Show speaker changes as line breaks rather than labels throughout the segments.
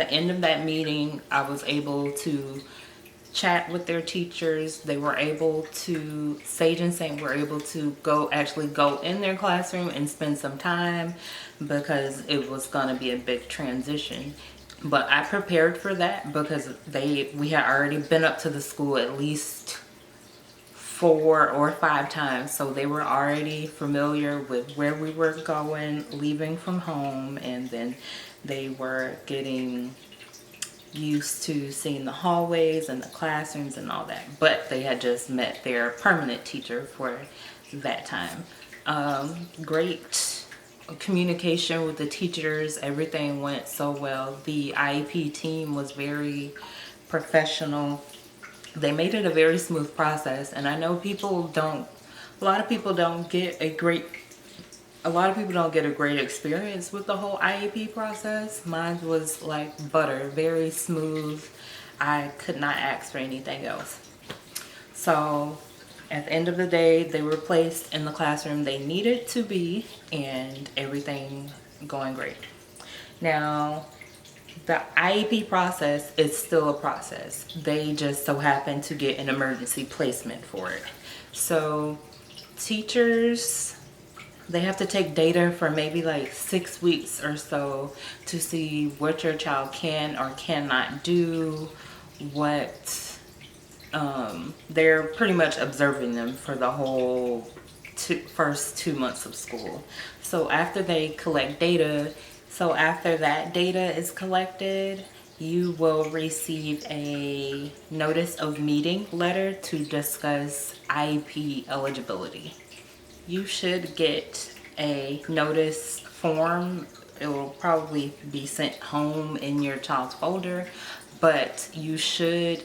the end of that meeting, I was able to chat with their teachers. They were able to, Saige and Saint were able to actually go in their classroom and spend some time, because it was going to be a big transition. But I prepared for that because we had already been up to the school at least 4 or 5 times, so they were already familiar with where we were going, leaving from home, and then they were getting used to seeing the hallways and the classrooms and all that. But they had just met their permanent teacher for that time. Great communication with the teachers. Everything went so well. The IEP team was very professional. They made it a very smooth process, and I know a lot of people don't get a great experience with the whole IEP process. Mine was like butter, very smooth. I could not ask for anything else. So at the end of the day, they were placed in the classroom they needed to be, and everything going great. Now, the IEP process is still a process. They just so happen to get an emergency placement for it. So teachers, they have to take data for maybe like 6 weeks or so to see what your child can or cannot do, they're pretty much observing them for the whole first 2 months of school. So after that data is collected, you will receive a notice of meeting letter to discuss IEP eligibility. You should get a notice form. It will probably be sent home in your child's folder, but you should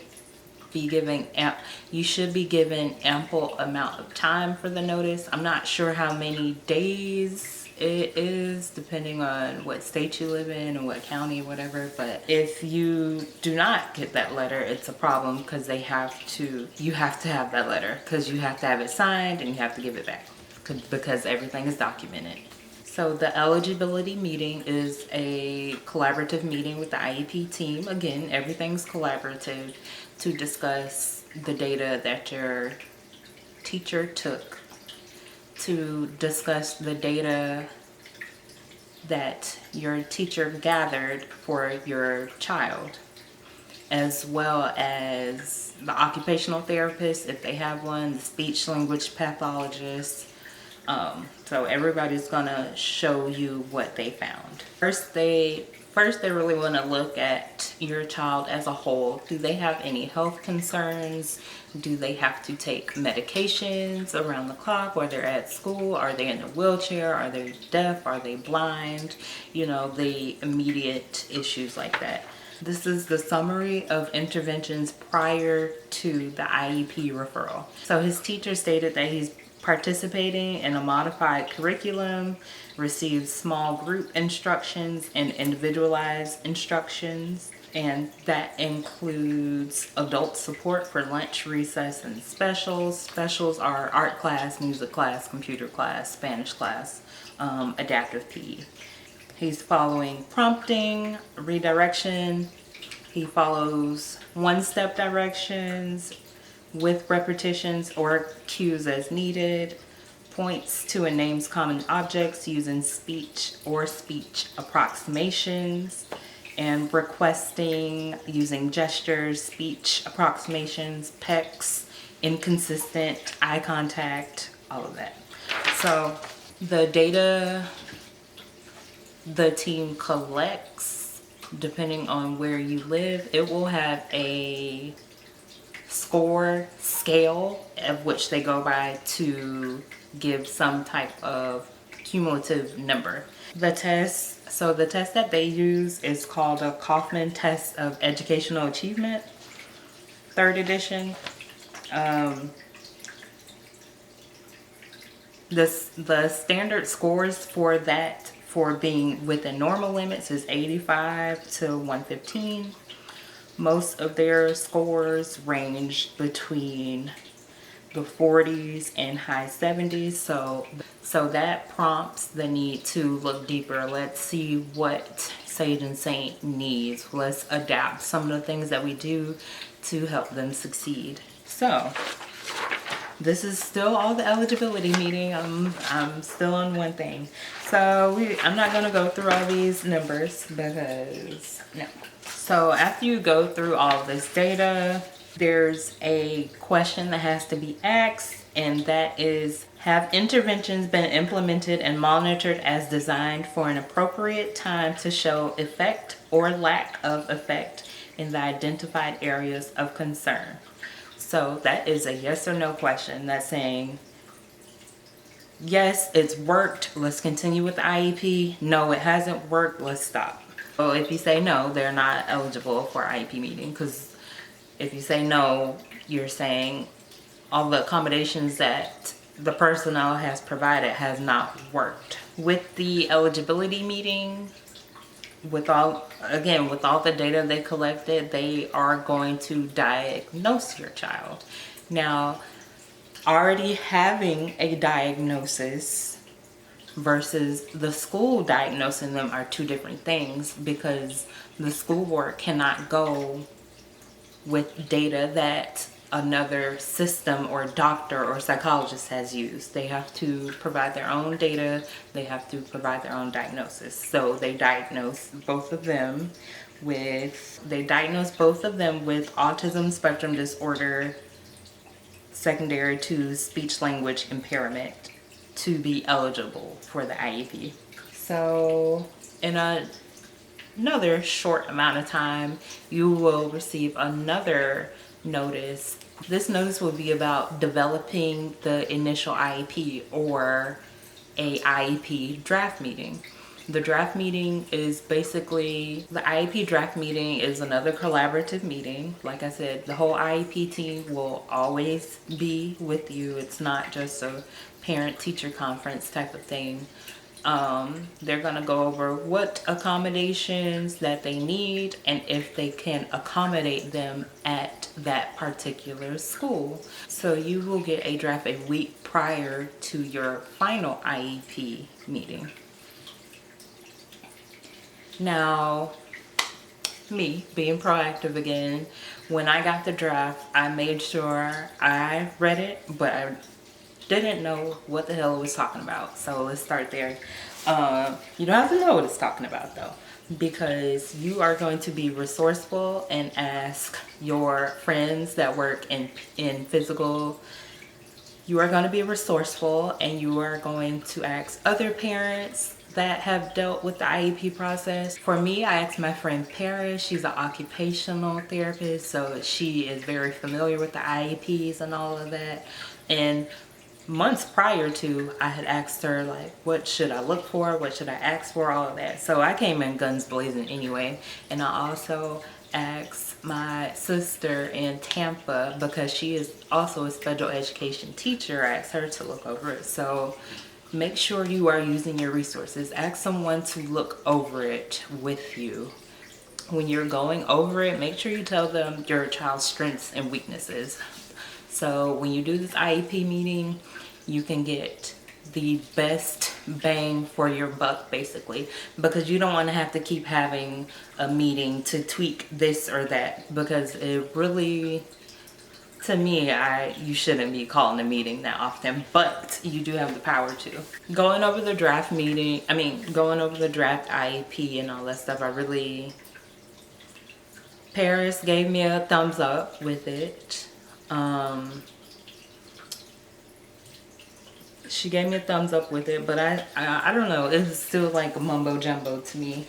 be given ample amount of time for the notice. I'm not sure how many days it is, depending on what state you live in and what county, whatever. But if you do not get that letter, it's a problem, because you have to have that letter, because you have to have it signed and you have to give it back, because everything is documented. So the eligibility meeting is a collaborative meeting with the IEP team. Again, everything's collaborative, to discuss the data that your teacher took, to discuss the data that your teacher gathered for your child, as well as the occupational therapist, if they have one, the speech language pathologist. So everybody's gonna show you what they found. First they really want to look at your child as a whole. Do they have any health concerns? Do they have to take medications around the clock while they're at school? Are they in a wheelchair? Are they deaf? Are they blind? You know, the immediate issues like that. This is the summary of interventions prior to the IEP referral. So his teacher stated that he's participating in a modified curriculum, receives small group instructions and individualized instructions, and that includes adult support for lunch, recess, and specials. Specials are art class, music class, computer class, Spanish class, adaptive PE. He's following prompting, redirection. He follows one-step directions with repetitions or cues as needed, points to and names common objects using speech or speech approximations, and requesting using gestures, speech approximations, PECs, inconsistent, eye contact, all of that. So the data the team collects, depending on where you live, it will have a score scale of which they go by to give some type of cumulative number. The test that they use is called a Kaufman Test of Educational Achievement, 3rd edition. The standard scores for that, for being within normal limits, is 85 to 115. Most of their scores range between the 40s and high 70s. So that prompts the need to look deeper. Let's see what Sage and Saint needs. Let's adapt some of the things that we do to help them succeed. So this is still all the eligibility meeting. I'm still on one thing. So I'm not gonna go through all these numbers because no. So after you go through all of this data, there's a question that has to be asked, and that is, have interventions been implemented and monitored as designed for an appropriate time to show effect or lack of effect in the identified areas of concern? So that is a yes or no question. That's saying, yes, it's worked, let's continue with the IEP. No, it hasn't worked, let's stop. So if you say no, they're not eligible for IEP meeting, because if you say no, you're saying all the accommodations that the personnel has provided has not worked. With the eligibility meeting, with all the data they collected, they are going to diagnose your child. Now, already having a diagnosis versus the school diagnosing them are two different things, because the school board cannot go with data that another system or doctor or psychologist has used. They have to provide their own data. They have to provide their own diagnosis. So they diagnose both of them with autism spectrum disorder secondary to speech language impairment to be eligible for the IEP. So in another short amount of time, you will receive another notice. This notice will be about developing the initial IEP, or a IEP draft meeting. The draft meeting is basically, the IEP draft meeting is another collaborative meeting. Like I said, the whole IEP team will always be with you. It's not just a parent-teacher conference type of thing. They're going to go over what accommodations that they need and if they can accommodate them at that particular school. So you will get a draft a week prior to your final IEP meeting. Now, me being proactive again, when I got the draft, I made sure I read it, but I didn't know what the hell it was talking about. So let's start there. You don't have to know what it's talking about though, because you are going to be resourceful and ask your friends that work in physical. You are going to be resourceful, and you are going to ask other parents that have dealt with the IEP process. For me, I asked my friend Paris. She's an occupational therapist, so she is very familiar with the IEPs and all of that. And months prior to, I had asked her, like, what should I look for? What should I ask for? All of that. So I came in guns blazing anyway. And I also asked my sister in Tampa, because she is also a special education teacher. I asked her to look over it. So make sure you are using your resources. Ask someone to look over it with you. When you're going over it, make sure you tell them your child's strengths and weaknesses. So when you do this IEP meeting, you can get the best bang for your buck, basically, because you don't want to have to keep having a meeting to tweak this or that, because it really, to me, you shouldn't be calling a meeting that often, but you do have the power to. Going over the draft IEP and all that stuff, Paris gave me a thumbs up with it. She gave me a thumbs up with it, but I don't know, it was still like a mumbo jumbo to me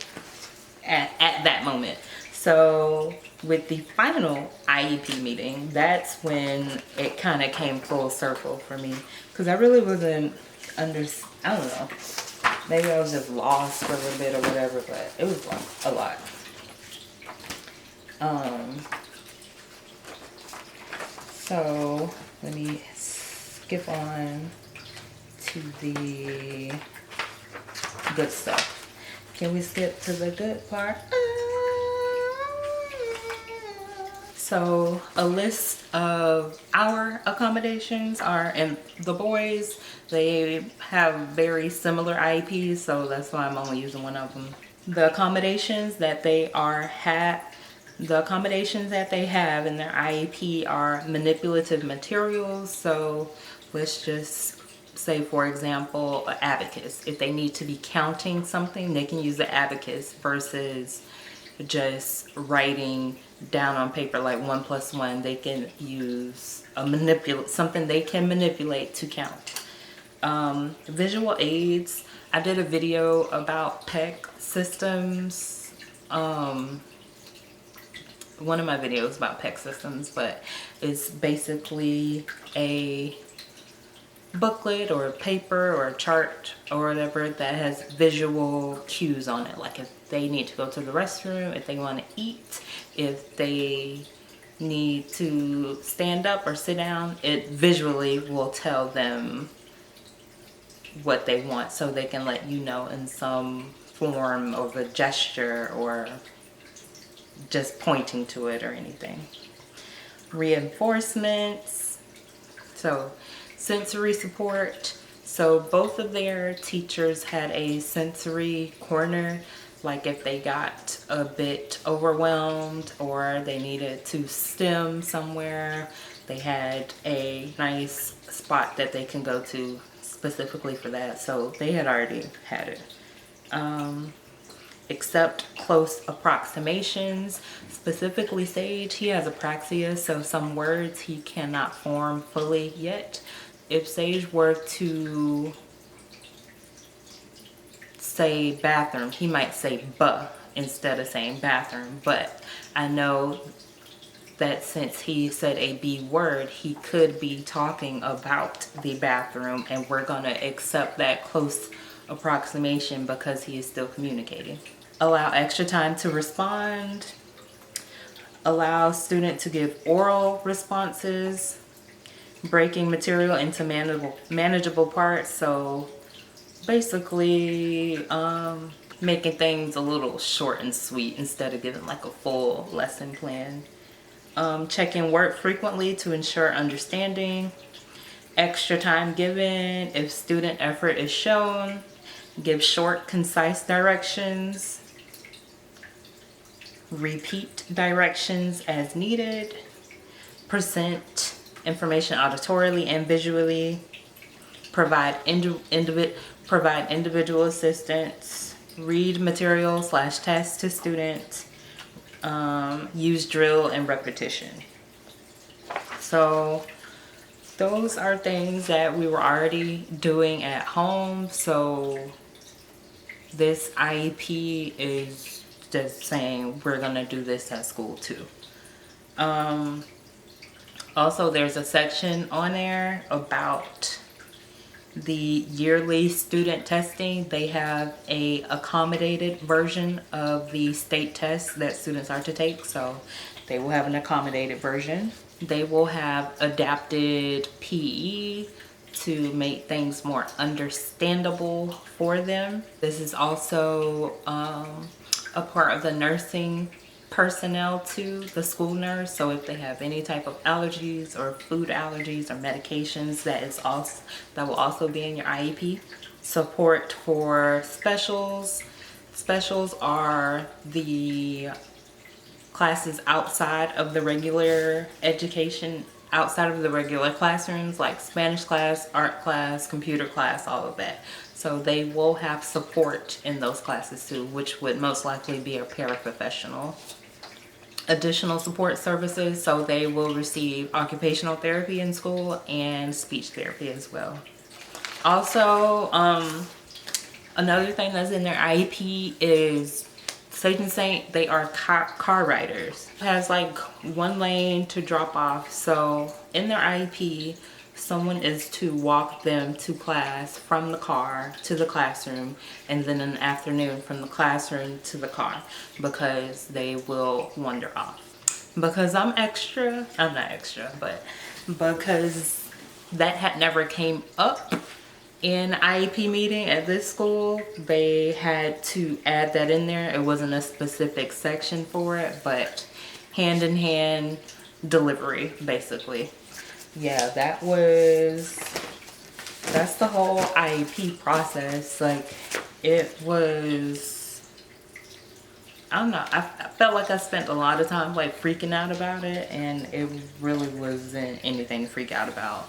at that moment. So with the final IEP meeting, that's when it kind of came full circle for me, because I really wasn't I don't know, maybe I was just lost for a little bit or whatever, but it was a lot. So let me skip on to the good stuff. Can we skip to the good part? So a list of our accommodations are, and the boys, they have very similar IEPs, so that's why I'm only using one of them. The accommodations that they have in their IEP are manipulative materials. So let's just say, for example, an abacus. If they need to be counting something, they can use the abacus versus just writing down on paper like 1 + 1. They can use something they can manipulate to count. Visual aids. I did a video about PEC systems. One of my videos about PEC systems, but it's basically a booklet or a paper or a chart or whatever that has visual cues on it. Like if they need to go to the restroom, if they want to eat, if they need to stand up or sit down, it visually will tell them what they want, so they can let you know in some form of a gesture or just pointing to it or anything. Reinforcements. So sensory support. So both of their teachers had a sensory corner. Like if they got a bit overwhelmed or they needed to stim somewhere, they had a nice spot that they can go to specifically for that. So they had already had it. Accept close approximations. Specifically Saige, he has apraxia, so some words he cannot form fully yet. If Saige were to say bathroom, he might say buh instead of saying bathroom, but I know that since he said a B word, he could be talking about the bathroom, and we're gonna accept that close approximation because he is still communicating. Allow extra time to respond. Allow student to give oral responses. Breaking material into manageable parts. So basically making things a little short and sweet instead of giving like a full lesson plan. Checking work frequently to ensure understanding. Extra time given if student effort is shown. Give short, concise directions. Repeat directions as needed. Present information auditorily and visually. Provide individual assistance. Read material / test to students. Use drill and repetition. So those are things that we were already doing at home. So this IEP is just saying we're gonna do this at school too. Also, there's a section on there about the yearly student testing. They have a accommodated version of the state tests that students are to take, so they will have an accommodated version. They will have adapted PE to make things more understandable for them. This is also a part of the nursing personnel too, the school nurse. So if they have any type of allergies or food allergies or medications, that will also be in your IEP. Support for specials. Specials are the classes outside of the regular education, outside of the regular classrooms, like Spanish class, art class, computer class, all of that. So they will have support in those classes too, which would most likely be a paraprofessional. Additional support services, so they will receive occupational therapy in school and speech therapy as well. Also, another thing that's in their IEP is Saige and Saint, they are car riders. It has like 1 lane to drop off. So in their IEP, someone is to walk them to class from the car to the classroom, and then in the afternoon from the classroom to the car, because they will wander off. Because I'm not extra, but because that had never came up in IEP meeting at this school, they had to add that in there. It wasn't a specific section for it, but hand in hand delivery, basically. Yeah, that's the whole IEP process. Like, it was, I don't know, I felt like I spent a lot of time like freaking out about it, and it really wasn't anything to freak out about.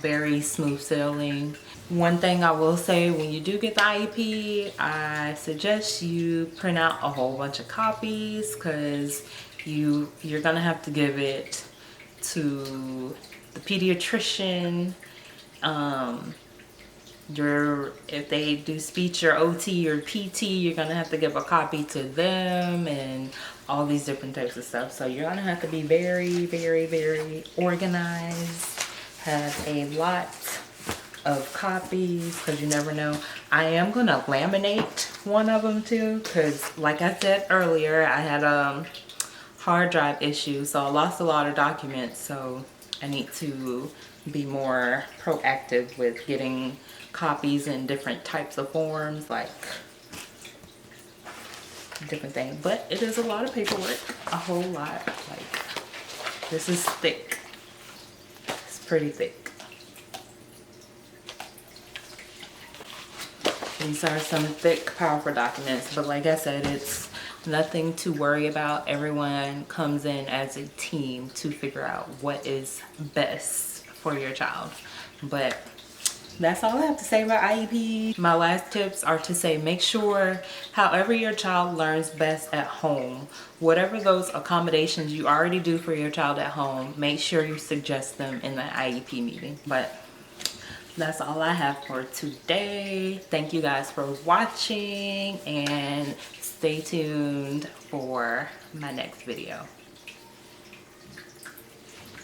Very smooth sailing. One thing I will say, when you do get the IEP, I suggest you print out a whole bunch of copies, because you're gonna have to give it to the pediatrician. If they do speech or OT or PT, you're gonna have to give a copy to them, and all these different types of stuff. So you're gonna have to be very, very, very organized, have a lot of copies, because you never know. I am gonna laminate one of them too, because like I said earlier, I had hard drive issues, so I lost a lot of documents. So I need to be more proactive with getting copies in different types of forms, like different things. But it is a lot of paperwork, a whole lot. Like, this is thick. It's pretty thick. These are some thick, powerful documents, but like I said, it's nothing to worry about. Everyone comes in as a team to figure out what is best for your child. But that's all I have to say about IEP. My last tips are to say, make sure however your child learns best at home, whatever those accommodations you already do for your child at home, make sure you suggest them in the IEP meeting. But that's all I have for today. Thank you guys for watching, and stay tuned for my next video.